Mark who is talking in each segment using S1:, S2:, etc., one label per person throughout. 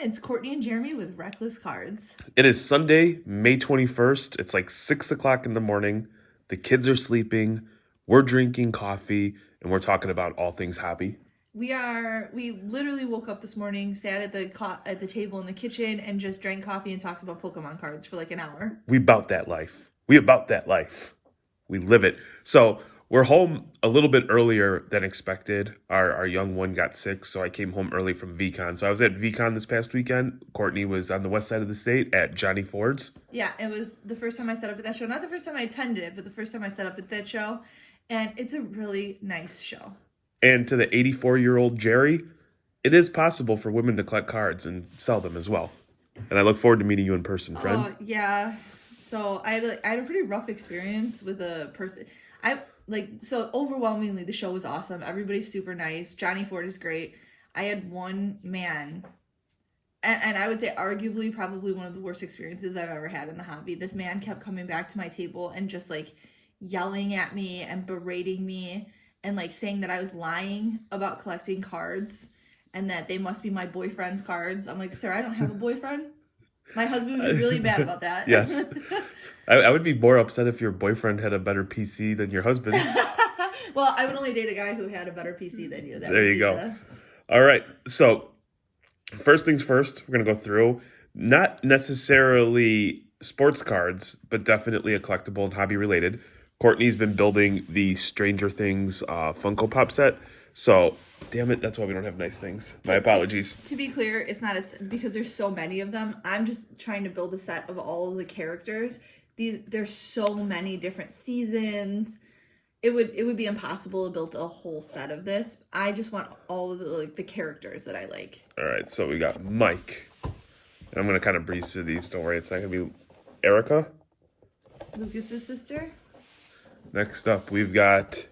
S1: It's Courtney and Jeremy with Reckless Cards.
S2: It is Sunday, May 21st. It's like 6 o'clock in the morning. The kids are sleeping. We're drinking coffee, and we're talking about all things hobby.
S1: We literally woke up this morning, sat at the table in the kitchen, and just drank coffee and talked about Pokemon cards for like an hour.
S2: We about that life. We live it. So we're home a little bit earlier than expected. Our young one got sick, so I came home early from VeeCon. So I was at VeeCon this past weekend. Courtney was on the west side of the state at Johnny Ford's.
S1: Yeah, it was the first time I set up at that show. Not the first time I attended it, but the first time I set up at that show. And it's a really nice show.
S2: And to the 84-year-old Jerry, it is possible for women to collect cards and sell them as well. And I look forward to meeting you in person, friend.
S1: Oh, yeah. So I had a pretty rough experience with a person. So overwhelmingly, the show was awesome. Everybody's super nice. Johnny Ford is great. I had one man, and I would say arguably probably one of the worst experiences I've ever had in the hobby. This man kept coming back to my table and just like yelling at me and berating me and like saying that I was lying about collecting cards and that they must be my boyfriend's cards. I'm like, sir, I don't have a boyfriend. My husband would be really mad about that.
S2: Yes. I would be more upset if your boyfriend had a better PC than your husband.
S1: Well, I would only date a guy who had a better PC than you.
S2: There you go. All right. So first things first, we're going to go through not necessarily sports cards, but definitely a collectible and hobby related. Courtney's been building the Stranger Things Funko Pop set. So, damn it, that's why we don't have nice things. My apologies.
S1: To be clear, it's not because there's so many of them. I'm just trying to build a set of all of the characters. There's so many different seasons. It would be impossible to build a whole set of this. I just want all of the characters that I like.
S2: All right, so we got Mike. And I'm going to kind of breeze through these. Don't worry, it's not going to be Erica.
S1: Lucas's sister.
S2: Next up, we've got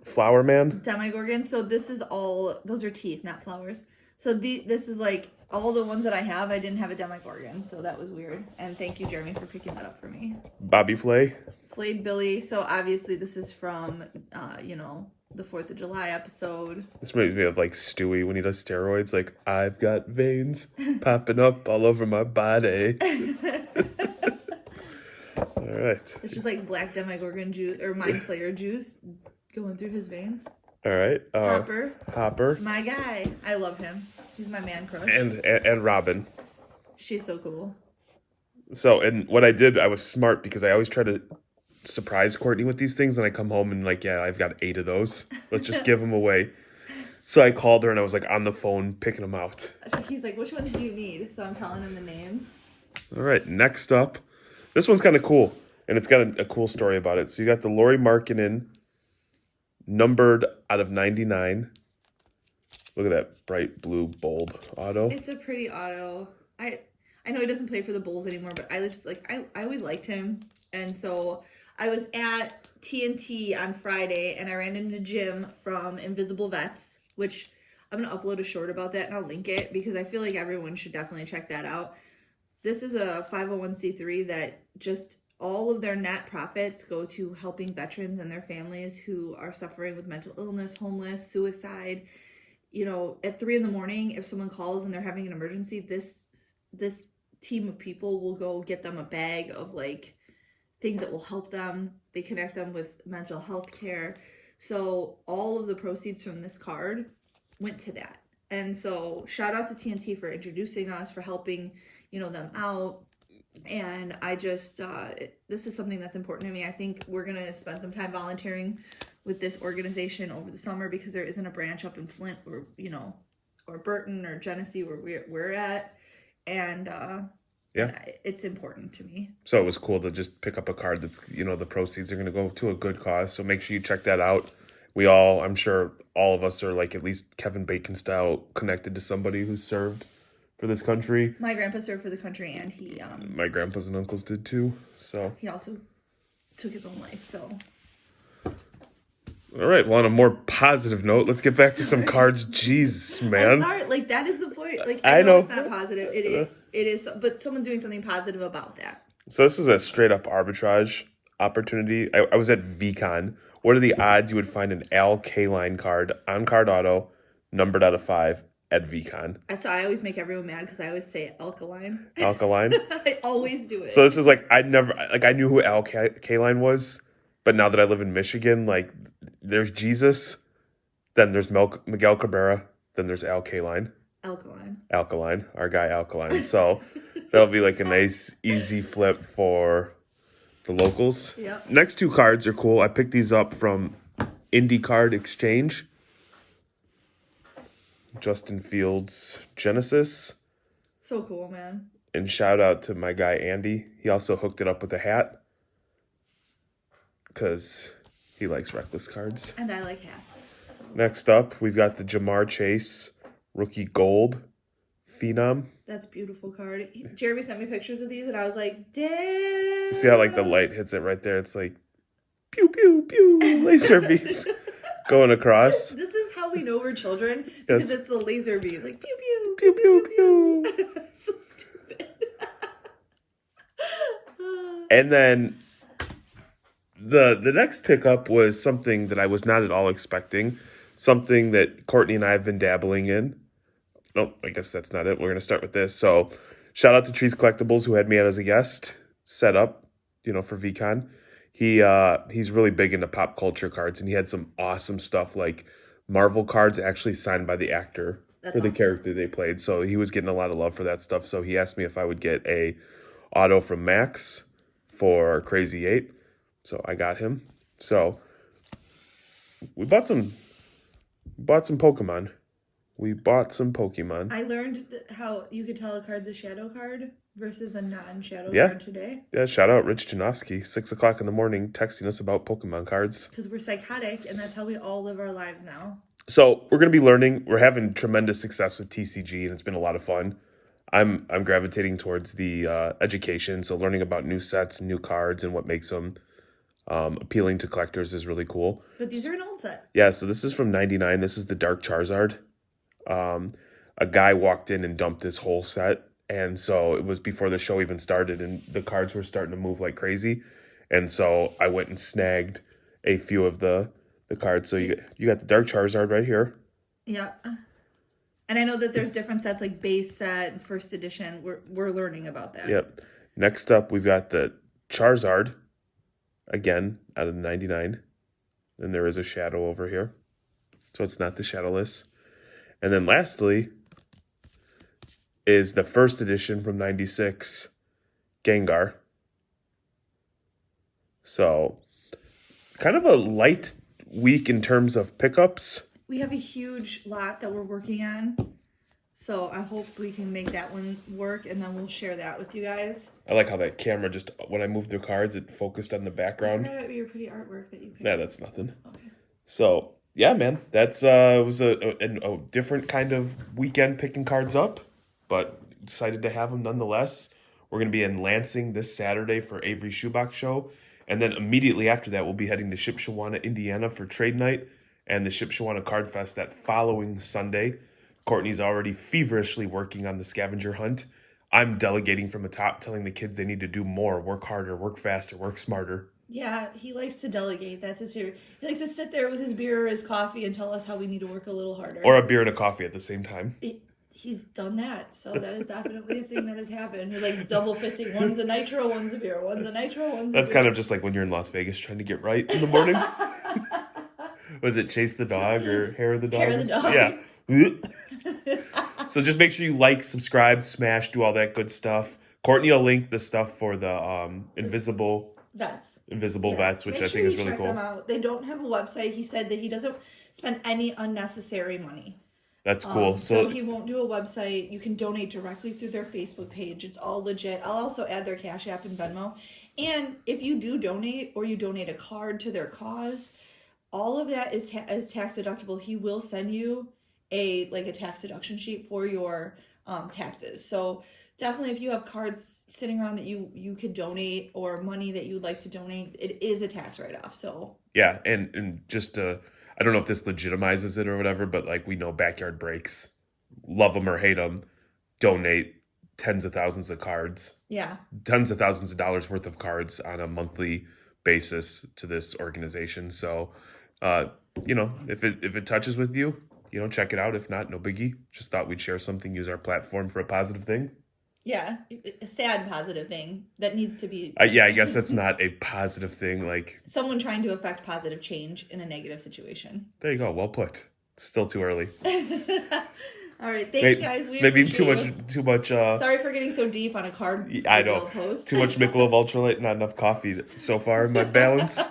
S2: Flower Man.
S1: Demogorgon. So this is all, those are teeth, not flowers. So this is like all the ones that I have. I didn't have a Demogorgon, so that was weird. And thank you, Jeremy, for picking that up for me.
S2: Bobby Flay.
S1: Flayed Billy. So obviously this is from, the 4th of July episode.
S2: This reminds me of like Stewie when he does steroids. Like, I've got veins popping up all over my body. All right.
S1: It's just like black Demogorgon juice or Mind Flayer juice going through his veins.
S2: All right. Hopper.
S1: My guy. I love him. He's my man crush.
S2: And Robin.
S1: She's so cool.
S2: So, and what I did, I was smart because I always try to surprise Courtney with these things. And I come home and like, yeah, I've got 8 of those. Let's just give them away. So I called her and I was like on the phone picking them out.
S1: He's like, which ones do you need? So I'm telling him the names.
S2: All right. Next up. This one's kind of cool. And it's got a cool story about it. So you got the Lori Markkinen numbered out of 99. Look at that bright blue bold auto.
S1: It's a pretty auto. I know he doesn't play for the Bulls anymore, but I always liked him. And so I was at TNT on Friday and I ran into Jim from Invisiblevets, which I'm going to upload a short about that and I'll link it because I feel like everyone should definitely check that out. This is a 501c3 that just all of their net profits go to helping veterans and their families who are suffering with mental illness, homeless, suicide. You know, at 3 a.m, if someone calls and they're having an emergency, this team of people will go get them a bag of like things that will help them. They connect them with mental health care. So all of the proceeds from this card went to that. And so shout out to TNT for introducing us, for helping, them out. And I just, this is something that's important to me. I think we're going to spend some time volunteering with this organization over the summer because there isn't a branch up in Flint or, or Burton or Genesee where we're at. And,
S2: yeah,
S1: it's important to me.
S2: So it was cool to just pick up a card that's, the proceeds are going to go to a good cause. So make sure you check that out. I'm sure all of us are like at least Kevin Bacon style connected to somebody who served for this country.
S1: My grandpa served for the country and he...
S2: my grandpas and uncles did too, so...
S1: He also took his own life, so...
S2: All right, well, on a more positive note, let's get back to some cards. Jeez, man.
S1: I'm sorry, that is the point. I know it's not positive. It is, but someone's doing something positive about that.
S2: So this is a straight-up arbitrage opportunity. I was at VeeCon. What are the odds you would find an Al Kaline card, on-card auto, numbered out of 5, at VeeCon.
S1: So I always make everyone mad because I always say alkaline.
S2: Alkaline.
S1: I always do it.
S2: So this is like I knew who alkaline was, but now that I live in Michigan, like there's Jesus, then there's Miguel Cabrera, then there's alkaline. Alkaline, our guy Alkaline. So that'll be like a nice easy flip for the locals.
S1: Yep.
S2: Next two cards are cool. I picked these up from Indie Card Exchange. Justin Fields Genesis.
S1: So cool, man.
S2: And shout out to my guy Andy. He also hooked it up with a hat because he likes Reckless cards.
S1: And I like hats.
S2: Next up, we've got the Jamar Chase Rookie Gold Phenom.
S1: That's a beautiful card. Jeremy sent me pictures of these, and I was like, damn.
S2: See how like the light hits it right there? It's like pew pew pew laser beams going across.
S1: This is how we know we're children because it's the laser beam, like pew pew
S2: pew pew pew.
S1: So stupid.
S2: And then the next pickup was something that I was not at all expecting. Something that Courtney and I have been dabbling in. No, I guess that's not it. We're going to start with this. So shout out to Trees Collectables who had me out as a guest set up, for VeeCon. He's really big into pop culture cards, and he had some awesome stuff like Marvel cards actually signed by the actor for the character they played. So he was getting a lot of love for that stuff. So he asked me if I would get a auto from Max for Crazy 8. So I got him. So we bought some Pokemon.
S1: I learned how you could tell a card's a shadow card versus a non-shadow card today.
S2: Yeah, shout out Rich Janowski, 6:00 in the morning, texting us about Pokemon cards.
S1: Because we're psychotic, and that's how we all live our lives now.
S2: So we're going to be learning. We're having tremendous success with TCG, and it's been a lot of fun. I'm gravitating towards the education, so learning about new sets, new cards, and what makes them appealing to collectors is really cool.
S1: But these are an old set.
S2: Yeah, so this is from 99. This is the Dark Charizard. A guy walked in and dumped this whole set, and so it was before the show even started, and the cards were starting to move like crazy, and so I went and snagged a few of the cards. So you got the Dark Charizard right here.
S1: Yeah, and I know that there's different sets like base set and first edition. We're learning about that.
S2: Yep. Next up, we've got the Charizard again out of 99, and there is a shadow over here, so it's not the shadowless. And then lastly is the first edition from 96, Gengar. So kind of a light week in terms of pickups.
S1: We have a huge lot that we're working on. So I hope we can make that one work, and then we'll share that with you guys.
S2: I like how that camera just, when I moved the cards, it focused on the background.
S1: I your pretty artwork that you picked.
S2: Yeah, that's nothing.
S1: Okay.
S2: So yeah, man, that's was a different kind of weekend picking cards up, but excited to have them nonetheless. We're going to be in Lansing this Saturday for Avery Shoebox Show, and then immediately after that, we'll be heading to Shipshewana, Indiana for Trade Night, and the Shipshewana Card Fest that following Sunday. Courtney's already feverishly working on the scavenger hunt. I'm delegating from the top, telling the kids they need to do more, work harder, work faster, work smarter.
S1: Yeah, he likes to delegate. That's his favorite. He likes to sit there with his beer or his coffee and tell us how we need to work a little harder.
S2: Or a beer and a coffee at the same time.
S1: He's done that, so that is definitely a thing that has happened. He's like double fisting. One's a nitro, one's a beer. One's a nitro, one's a beer.
S2: That's kind of just like when you're in Las Vegas trying to get right in the morning. Was it Chase the Dog or Hair of the Dog?
S1: Hair of the Dog.
S2: Yeah. So just make sure you like, subscribe, smash, do all that good stuff. Courtney will link the stuff for the Invisiblevets, which I think is really cool.
S1: Them out. They don't have a website. He said that he doesn't spend any unnecessary money.
S2: That's cool.
S1: So he won't do a website. You can donate directly through their Facebook page. It's all legit. I'll also add their CashApp and Venmo. And if you do donate or you donate a card to their cause, all of that is tax deductible. He will send you a tax deduction sheet for your taxes. So definitely if you have cards sitting around that you could donate or money that you'd like to donate, it is a tax write-off. So
S2: yeah, and just I don't know if this legitimizes it or whatever, but like we know Backyard Breaks, love them or hate them, donate tens of thousands of cards.
S1: Yeah.
S2: Tens of thousands of dollars worth of cards on a monthly basis to this organization. So, if it touches with you, check it out. If not, no biggie. Just thought we'd share something, use our platform for a positive thing.
S1: Yeah, a sad positive thing that needs to be.
S2: Yeah, I guess that's not a positive thing. Like
S1: someone trying to affect positive change in a negative situation.
S2: There you go. Well put. It's still too early.
S1: All right, thanks guys. We
S2: maybe
S1: appreciate
S2: too much.
S1: Sorry for getting so deep on a carb.
S2: I know.
S1: Post.
S2: Too much Michelob Ultralight, not enough coffee so far in my balance.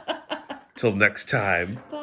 S2: Till next time.
S1: Bye.